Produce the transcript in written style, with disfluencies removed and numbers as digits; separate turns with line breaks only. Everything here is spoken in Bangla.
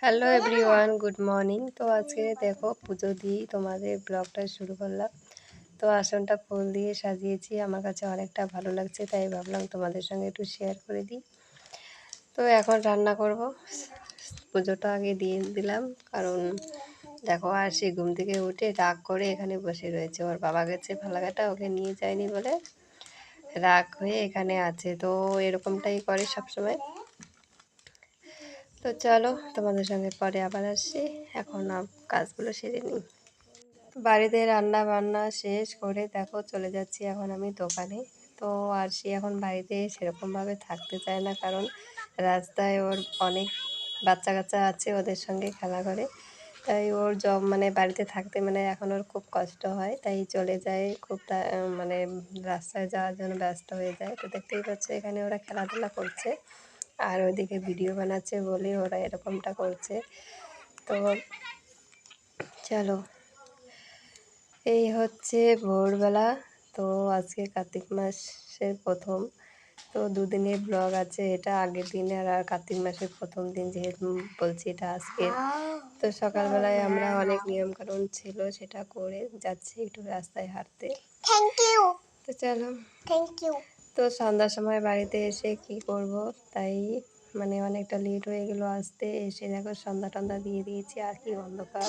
Hello everyone, good morning. তো আজকে দেখো পুজো দিয়েই তোমাদের ব্লগটা শুরু করলাম। তো আসনটা ফুল দিয়ে সাজিয়েছি, আমার কাছে অনেকটা ভালো লাগছে, তাই ভাবলাম তোমাদের সঙ্গে একটু শেয়ার করে দিই। তো এখন রান্না করব, পুজোটা আগে দিয়ে দিলাম, কারণ দেখো আর সে ঘুম থেকে উঠে রাগ করে এখানে বসে রয়েছে। ওর বাবা গেছে ফালাকাটা, ওকে নিয়ে যায়নি বলে রাগ হয়ে এখানে আছে। তো এরকমটাই করে সবসময়। তো চলো তোমাদের সঙ্গে পরে আবার আসছি, এখন কাজগুলো সেরে নিই। বাড়িতে রান্না বান্না শেষ করে দেখো চলে যাচ্ছি এখন আমি দোকানে। তো আর সে এখন বাড়িতে সেরকমভাবে থাকতে চায় না, কারণ রাস্তায় ওর অনেক বাচ্চা কাচ্চা আছে, ওদের সঙ্গে খেলা করে। তাই ওর মানে বাড়িতে থাকতে মানে এখন ওর খুব কষ্ট হয়, তাই চলে যায় খুব মানে রাস্তায় যাওয়ার জন্য ব্যস্ত হয়ে যায়। তো দেখতেই পাচ্ছ এখানে ওরা খেলাধুলা করছে, আর ওইদিকে ভিডিও বানাচ্ছে বলে ওরা এরকমটা করছে। তো চলো, এই হচ্ছে ভোরবেলা। তো আজকে কার্তিক মাসের প্রথম, তো দুদিনের ব্লগ আছে, এটা আগের দিনের আর কার্তিক মাসের প্রথম দিন যেহেতু বলছি এটা আজকে। তো সকালবেলায় আমরা অনেক নিয়মকানুন ছিল সেটা করে যাচ্ছি একটু রাস্তায় হাঁটতে। Thank you. তো চলো, থ্যাংক ইউ। তো সন্ধ্যার সময় বাড়িতে এসে কি করব, তাই মানে অনেকটা লেট হয়ে গেল আসতে। এসে দেখো সন্ধ্যা টন্ধা দিয়ে দিয়েছি, আর কি অন্ধকার।